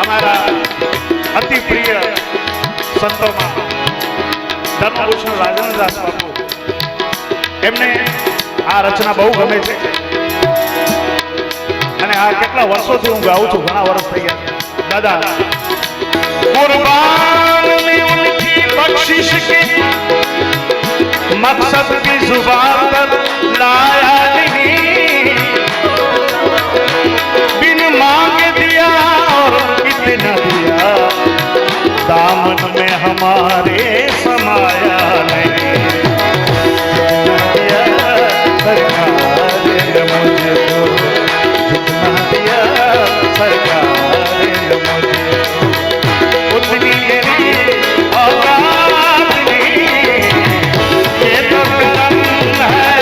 અમારા અતિ પ્રિય સંતોમાં ધર્મભૂષણ રાજેન્દ્રદાસ બાપુ, એમને આ રચના બહુ ગમે છે અને આ કેટલા વર્ષોથી હું ગાઉં છું, ઘણા વર્ષ થઈ ગયા દાદા। कुर्बान में उनकी बख्शिश के मकसद की जुबान पर लाया नहीं, बिन मांगे दिया और इतना दिया, दामन में हमारे समाया नहीं। सरकार ने मुझको जितना दिया, सरकार ने मुझे उतनी मेरी औकात नहीं। ये तो करम है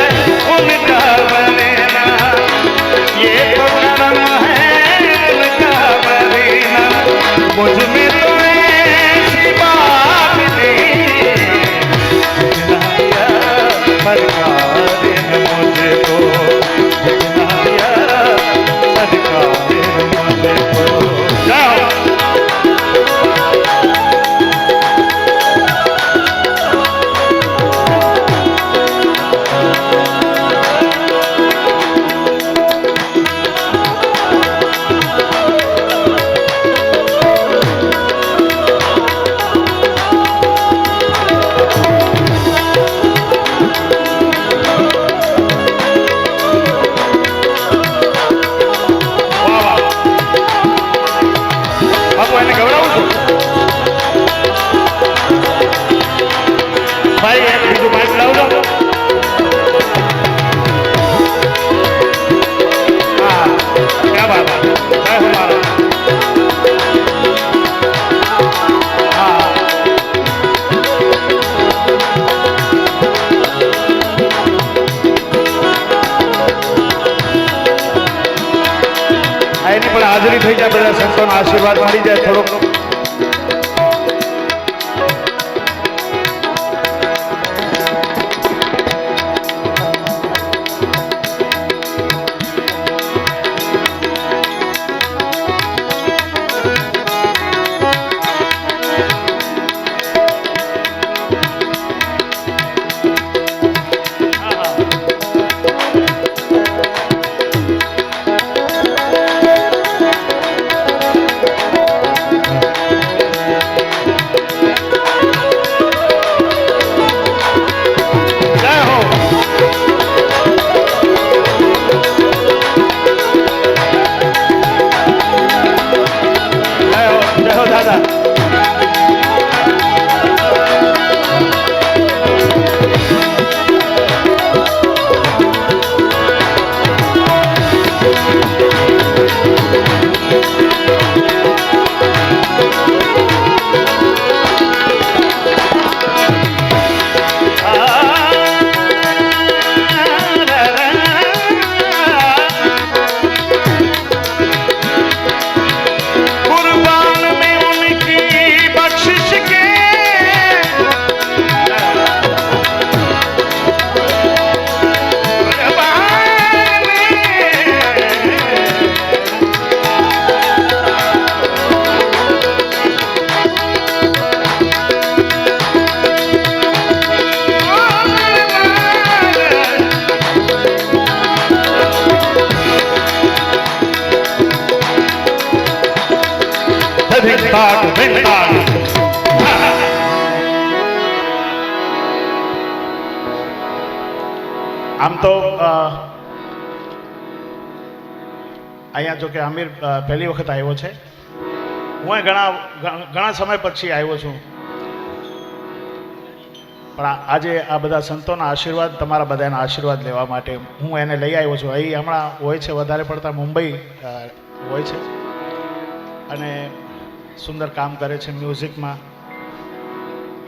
उनका बनेना, ये तो करम है उनका बनेना, मुझ में तो ऐसी बात नहीं। जितना दिया सरकार ने मुझको, जितना दिया सरकार ने मुझको। जाओ हाजरी थी जाए, बड़ा संतों आशीर्वाद मળી जाए थोड़ो। આમ તો અહીંયા જો કે આમિર પહેલી વખત આવ્યો છે, હું ઘણા સમય પછી આવ્યો છું, પણ આજે આ બધા સંતોના આશીર્વાદ, તમારા બધાના આશીર્વાદ લેવા માટે હું એને લઈ આવ્યો છું। અહીં હમણાં હોય છે વધારે પડતા મુંબઈ હોય છે અને સુંદર કામ કરે છે મ્યુઝિકમાં।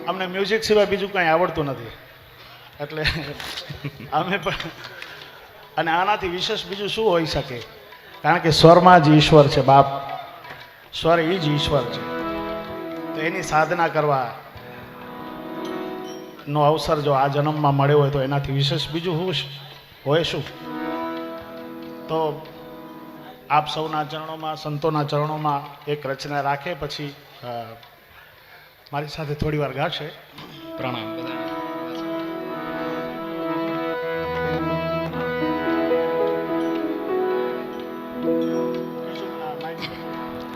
અમને મ્યુઝિક સિવાય બીજું કંઈ આવડતું નથી, એટલે અમે પણ, અને આનાથી વિશેષ બીજું શું હોઈ શકે, કારણ કે સ્વરમાં જ ઈશ્વર છે બાપ, સ્વર એ જ ઈશ્વર છે, તો એની સાધના કરવા નો અવસર જો આ જન્મમાં મળ્યો હોય તો એનાથી વિશેષ બીજું હોય શું? તો આપ સૌના ચરણોમાં, સંતોના ચરણોમાં એક રચના રાખે, પછી મારી સાથે થોડી વાર ગાશે. પ્રણામ.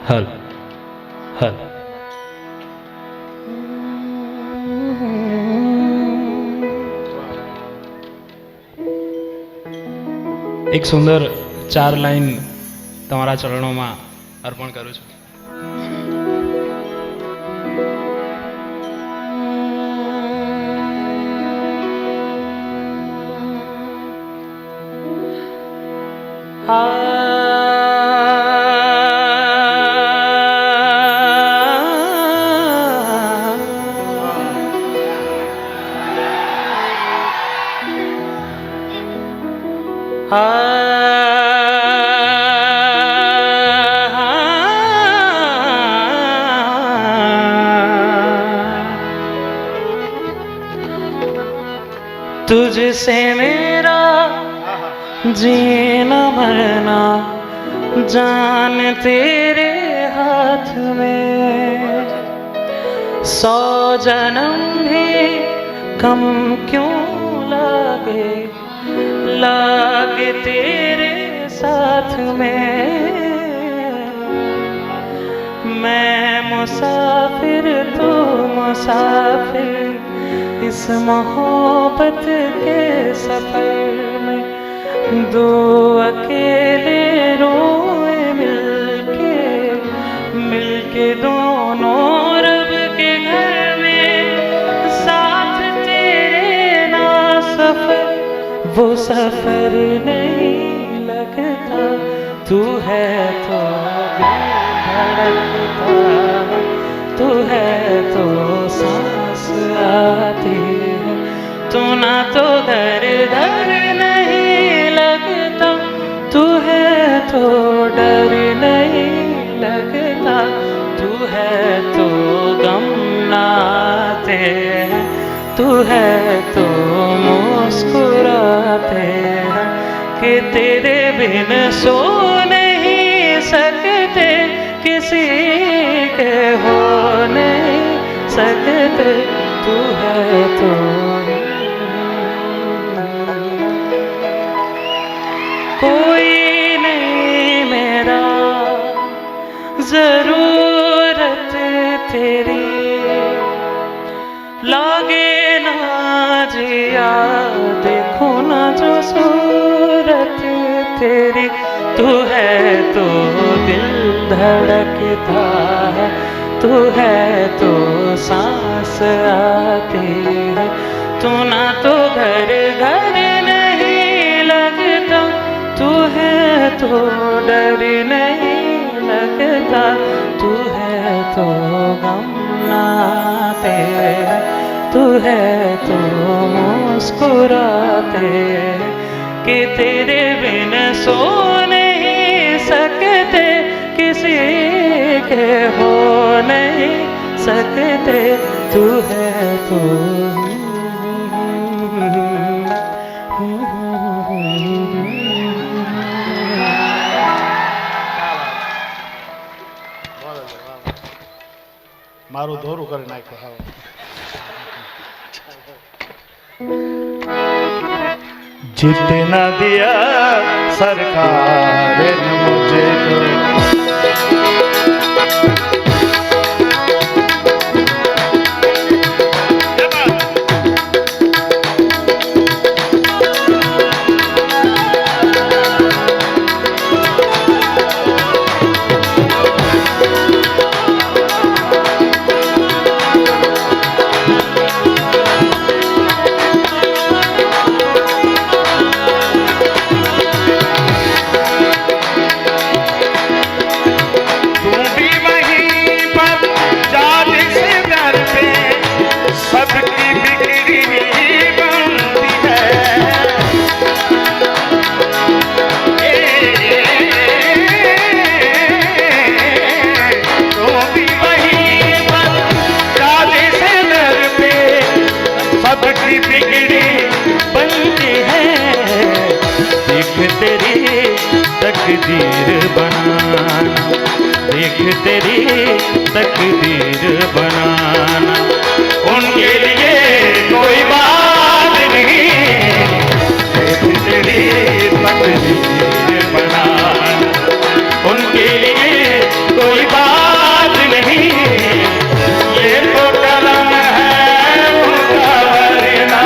હલ હલ. એક સુંદર 4 લાઈન તમારા ચરણોમાં અર્પણ કરું છું. तुझसे मेरा जीना मरना जान तेरे हाथ में, 100 जन्म भी कम क्यों लागे लागे तेरे साथ में. मैं मुसाफिर तू मुसाफिर इस मोहब्बत के सफर में, दो अकेले रोए मिलके मिलके दोनों रब के घर में, साथ तेरे ना सफर वो सफर नहीं लगता. तू है तो धड़कता, तू है तो सांस आती है, तू ना तो घर घर नहीं लगता. तू है तो डर नहीं लगता, तू है तो गम ना आते हैं, तू है तो मुस्कुराते हैं कि तेरे बिन सो नहीं सकते, किसी के हो नहीं सकते. तू है तो कोई नहीं मेरा, जरूरत तेरी लागे ना जिया, देखो ना जो सूरत तेरी. तू है तो दिल धड़कता है, तू है तो सांस आती है, तू ना तो घर घर नहीं लगता, तू है तो डर नहीं लगता, तू है तो गम ना आते हैं, तू है तो मुस्कुराते कि तेरे बिन सो नहीं सकते, किसी के हो नहीं सकते. तू है तो મારું ધોરું કરી નાખ્યું. હા, जितना दिया सरकार ने मुझे तकदीर बनाना, देख तेरी तकदीर बनाना। उनके लिए कोई बात नहीं, देख तेरी तकदीर बनाना। उनके लिए कोई बात नहीं, ये तो करम है उनका वरना,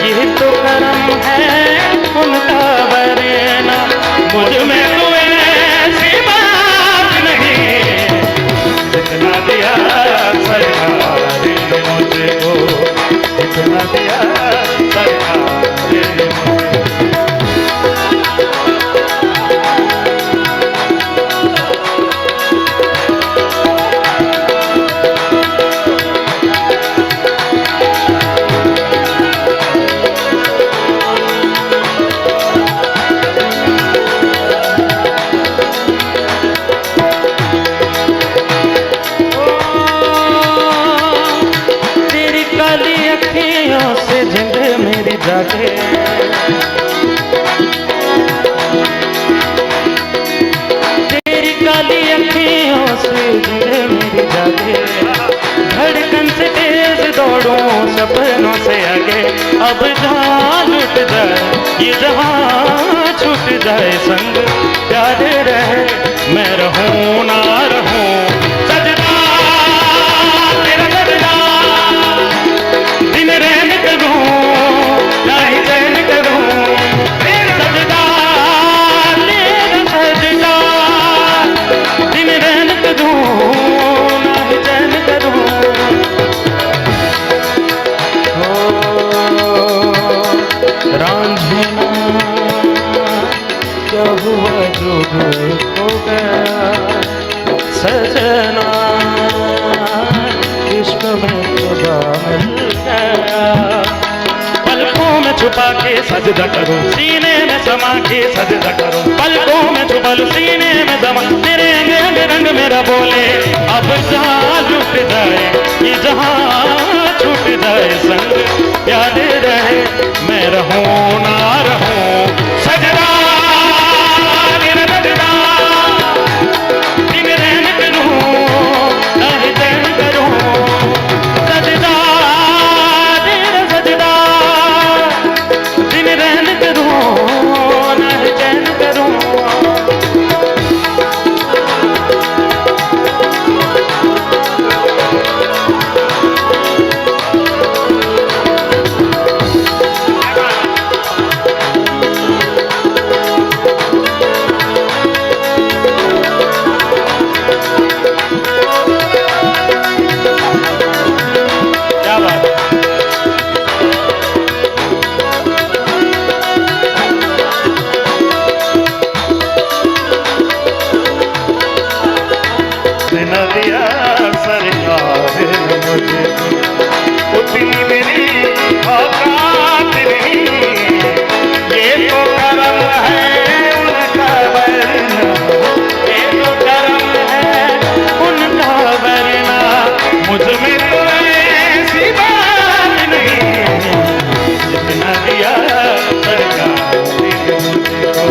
ये तो करम है उनका वरना। मुझ में तो ऐसी बात नहीं, जितना दिया सरकार ने मुझको, जितना दिया सरकार ने मुझको। जागे तेरी काली अखियों से मेरी जागे, धड़कन से तेज दौड़ूं सपनों से आगे। अब जहाँ लुट जाए ये जहाँ छूट जाए संग, प्यार रहे मैं रहूं ना रहूं। सजदा तेरा सजदा, दिन रहने करूं नहीं चैन करूं। सजदा तेरा सजदा, दिन रहने करूं नहीं चैन करूं। रांझना क्या हुआ जो हो गया, सजना इश्क में खुदा मिल गया। पलकों में छुपा के सजदा करो, सीने में समा के सजदा करो। पलकों में छुपा लो, सीने में समा, तेरे अंग अंग रंग मेरा बोले। अब जहाँ लुट जाए ये जहाँ छूट जाए संग, याद रहे मैं रहूं ना रहूं। सजदा तेरा सजदा, दिन रहने करूं नहीं चैन करूं। सजदा तेरा सजदा, दिन रहने करूं नहीं चैन करूं। दिया सरकार ने मुझे, उतनी मेरी औकात नहीं, ये तो करम है उनका वरना, ये तो करम है उनका वरना। मुझ में तो ऐसी बात नहीं, जितना दिया सरकार ने मुझको।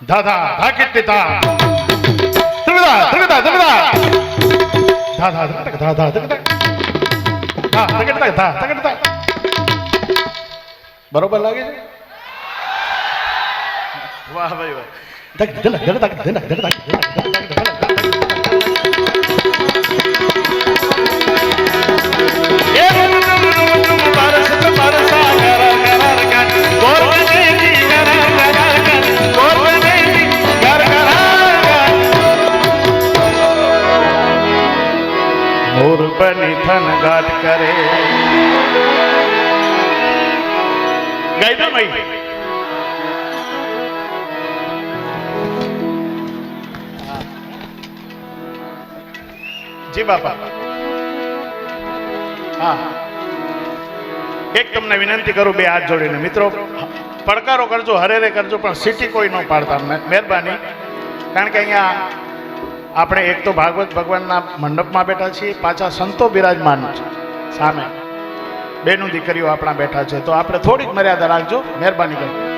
धाधा धाकिता धगदा धगदा धगदा धाधा धगदा धाधा धगदा। હા તકડતા થા તકડતા બરોબર લાગે છે વાહ ભાઈ વાહ તક ધડક ધડક ધડક ધડક એ room room room room Barasat બરસા કર કર કર ગોર દેતી કર કર કર ગોર દેતી કર કર મોર બની થન ગાટ કરે ગાઈ દો ભાઈ જી બાપા હા એક તમને વિનંતી કરું બે હાથ જોડીને મિત્રો પડકારો કરજો હરેરે કરજો પણ સિટી કોઈ ન પાડતા મહેરબાની કારણ કે અહીંયા આપણે એક તો ભાગવત ભગવાનના મંડપમાં બેઠા છીએ પાછા સંતો બિરાજમાન છે સામે બેનું દીકરીઓ આપણા બેઠા છે તો આપણે થોડીક મર્યાદા રાખજો મહેરબાની કરો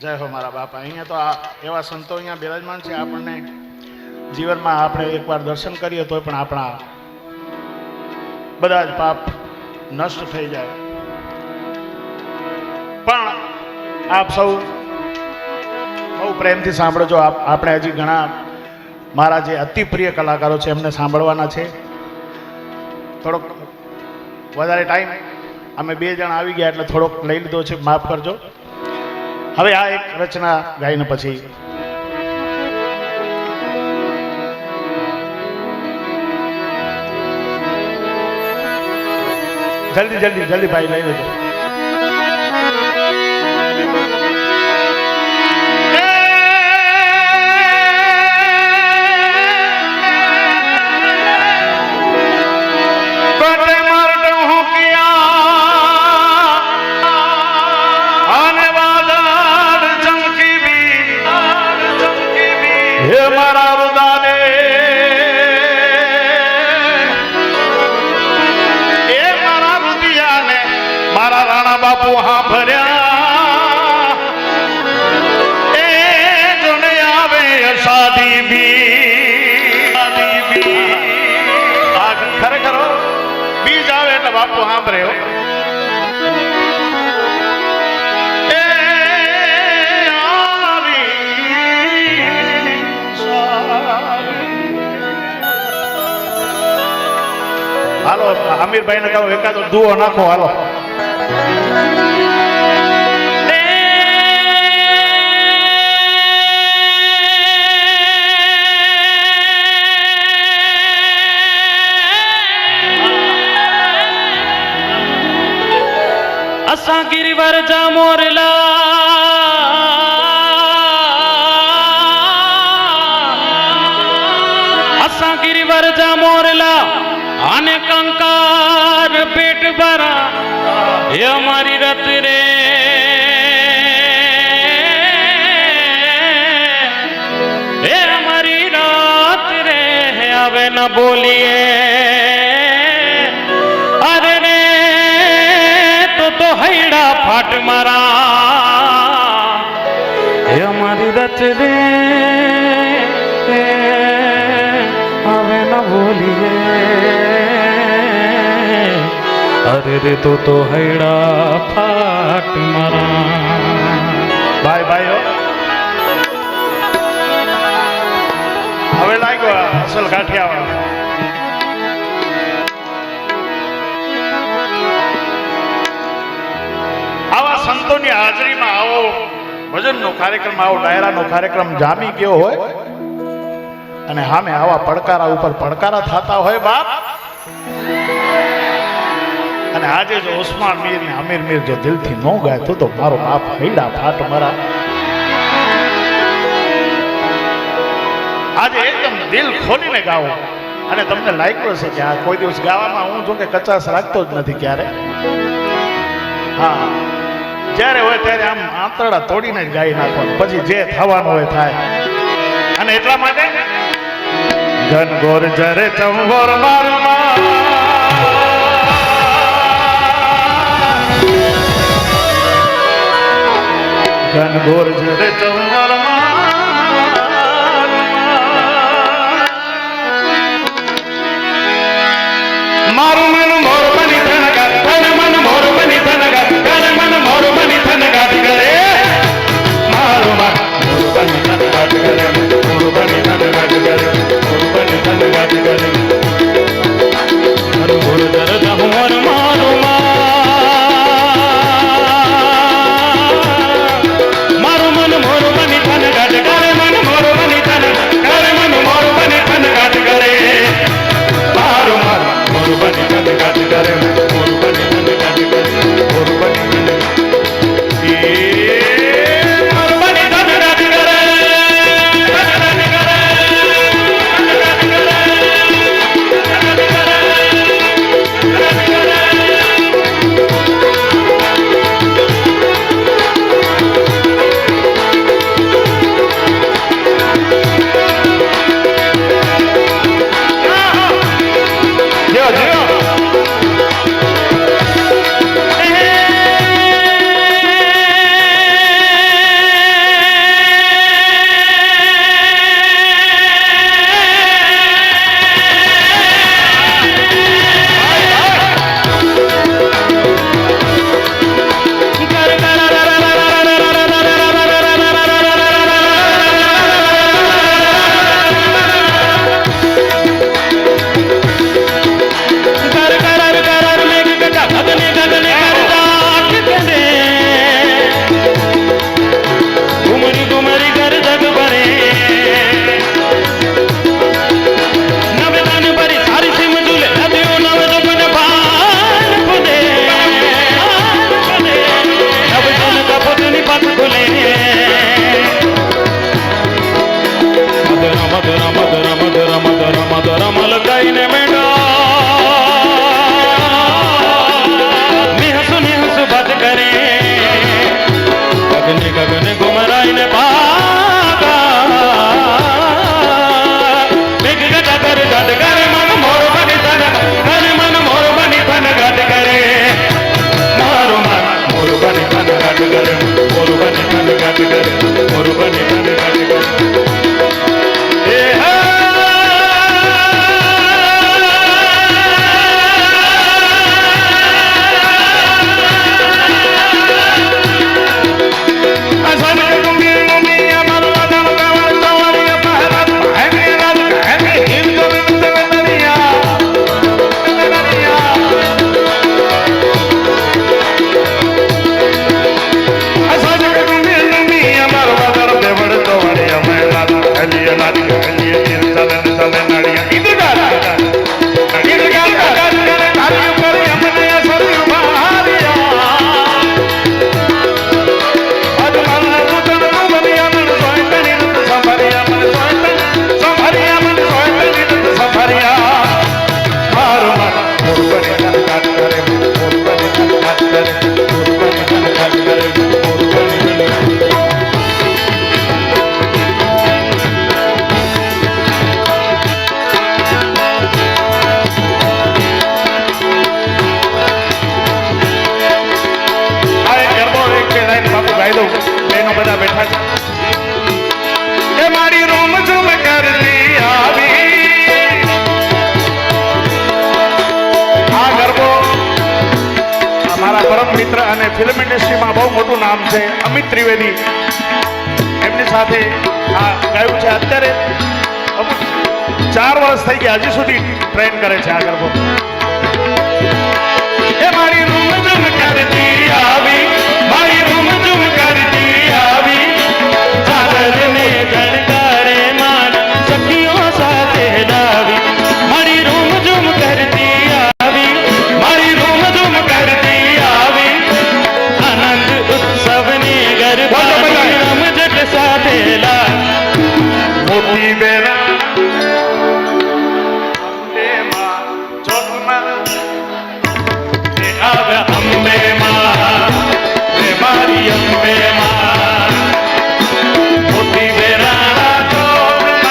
જય હો મારા બાપા અહીંયા તો આ એવા સંતો અહીંયા બિરાજમાન છે આપણને જીવનમાં આપણે એકવાર દર્શન કરીએ તો પણ આપણા બધા જ પાપ નષ્ટ થઈ જાય પણ આપ સૌ બહુ પ્રેમથી સાંભળજો આપણે હજી ઘણા મારા જે અતિ પ્રિય કલાકારો છે એમને સાંભળવાના છે થોડોક વધારે ટાઈમ અમે બે જણ આવી ગયા એટલે થોડોક લઈ લીધો છે માફ કરજો હવે આ એક રચના ગાઈને પછી જલ્દી જલ્દી જલ્દી ભાઈ લઈ લેજો બાપુ હા ભર્યા એ જણ આવે સાદી બી ખરેખર બીજ આવે એટલે બાપુ સાંભળે હાલો અમીરભાઈ ને કહો એકાદો દુઓ નાખો હાલો असां गिरवर जा मोरला असां गिरवर जा मोरला आने कंकार पेट भरा ये हमारी रत रे ये हमारी रात रे अब न बोलिए हैड़ा फाट मारा हमारी रच रे हमें न बोलिए अरे रे तो हैड़ा फाट मारा ભાઈ ભાઈઓ હવે લાગ્યો અસલ કાઠિયાવાડ આવા સંતોની હાજરીમાં આવો ભજનનો કાર્યક્રમ આવો ડાયરાનો કાર્યક્રમ જામી ગયો હોય અને સામે આવા પડકારા ઉપર પડકારા થતા હોય બાપ અને આજે જો ઉસ્માન મીર ને અમીર મીર જો દિલથી ન ગાય તો મારો બાપ હૈડા ફાટ મારા આજે એકદમ દિલ ખોલીને ગાવો અને તમને લાગ્યું હશે કે આ કોઈ દિવસ ગાવામાં હું જો કે કચાશ રાખતો જ નથી ક્યારે હા જ્યારે હોય ત્યારે આમ આંતરડા તોડીને જ ગાઈ નાખવાનું પછી જે થવાનું હોય થાય અને એટલા માટે ઘનઘોર જરે ચંગોર મારમાં ઘનઘોર જરે ચંગોર મારું મન મોર બની ધનગા તન મન મોર બની ધનગા તન મન મોર બની ધનગા કરે મારું મન મોર બની ધનગા કરે મોર બની ધનગા કરે મોર બની ધનગા કરે હર મોર દર્દ હુંર મારું મારું મન મોર બની ધનગા કરે મન મોર બની ધનગા કરે મન મોર બની ધનગા કરે મારું મન મોર બની ધનગા કરે મોર બની ધનગા કરે મોર બની ધનગા મિત્ર અને ફિલ્મ ઇન્ડસ્ટ્રીમાં બહુ મોટું નામ છે અમિત ત્રિવેદી, એમની સાથે આ ગાયું છે. અત્યારે 4 વર્ષ થઈ ગયા, હજી સુધી ટ્રેન કરે છે આ ગરબો. એ મારી રૂમ ઝુમ કરતી આવી, મારી રૂમ ઝુમ કરતી આવી, ચાદરને ગણકારે માન સખીઓ સાથે ડાવી. મારી રૂમ ઝુમ કરતી આવી, મારી રૂમ ઝુમ કરતી આવી, આનંદ ઉત્સવને ગરબા રમઝટ સાથે લા. મોતી બેરા અંબે માં રે મારી અંબે માં મોતી બેરા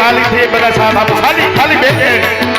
તાલીથી બધા સાથ આપો. ખાલી ખાલી બે મિનિટ.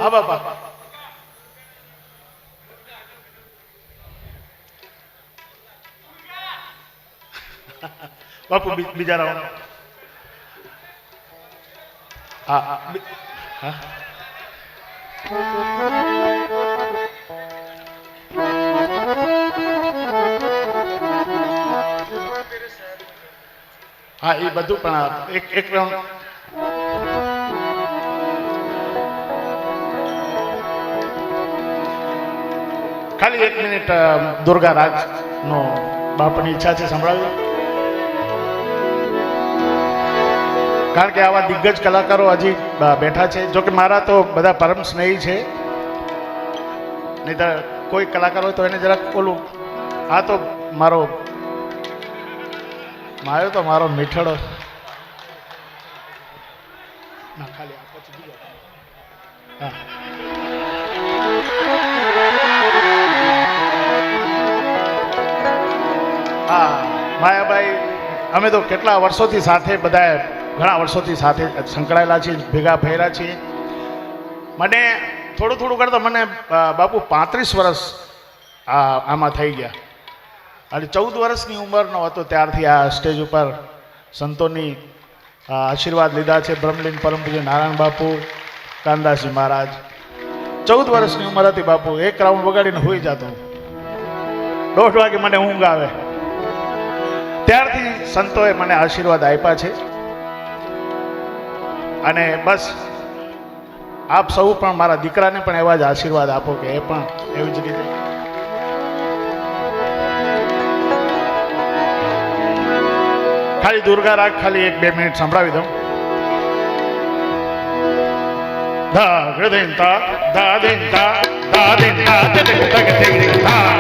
હા બાપા. બાપુ બીજા રાઉન્ડ. હા હા. હા એ બધું પણ એક રાઉન્ડ. ખાલી 1 મિનિટ દુર્ગા રાજ નો બાપની ઈચ્છા છે સંભળાવી. કારણ કે આવા દિગ્ગજ કલાકારો હજી બેઠા છે. જો કે મારા તો બધા પરમ સ્નેહી છે, નહીં તો કોઈ કલાકાર હોય તો એને જરાક ઓલું. આ તો મારો મીઠડો. ના ખાલી આ પછી બીજો. હા હા માયાભાઈ, અમે તો કેટલા વર્ષોથી સાથે બધા ઘણા વર્ષોથી સાથે સંકળાયેલા છીએ, ભેગા ફેર્યા છીએ. મને થોડું કરતો મને બાપુ 35 વર્ષ આમાં થઈ ગયા. અને 14 વર્ષની ઉંમરનો હતો ત્યારથી આ સ્ટેજ ઉપર સંતોની આશીર્વાદ લીધા છે. બ્રહ્મલીન પરમ પૂજ્ય નારાયણ બાપુ, કાનદાસજી મહારાજ. 14 વર્ષની ઉંમર હતી બાપુ. 1 રાઉન્ડ વગાડીને હોઈ જતો. 1:30 વાગે મને ઊંઘ આવે. ત્યારથી સંતોએ મને આશીર્વાદ આપ્યા છે. અને બસ આપ સૌ પણ મારા દીકરાને પણ એવા જ આશીર્વાદ આપો કે એ પણ એવી જ રીતે. ખાલી દુર્ગા રાગ ખાલી 1-2 મિનિટ સંભળાવી દઉં. ધા હૃદયતા ધા દેતા ધા દેતા તક તક તક ધા.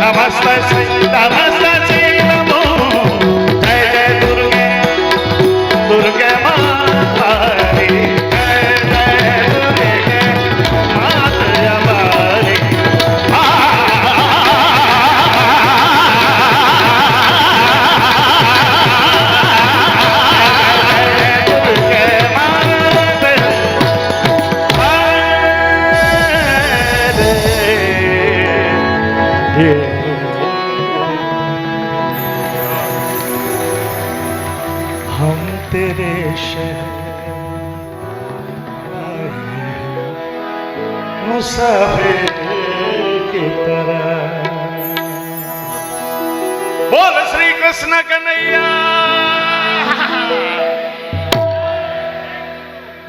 नमस्ते श्री नमो जय जय दुर्गे दुर्गे मातारी जय जय दुर्गे माता हमारी हम तेरे शहर आए हैं, मुसाफिर की तरह। बोल श्री कृष्ण कन्हैया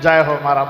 जय हो मारा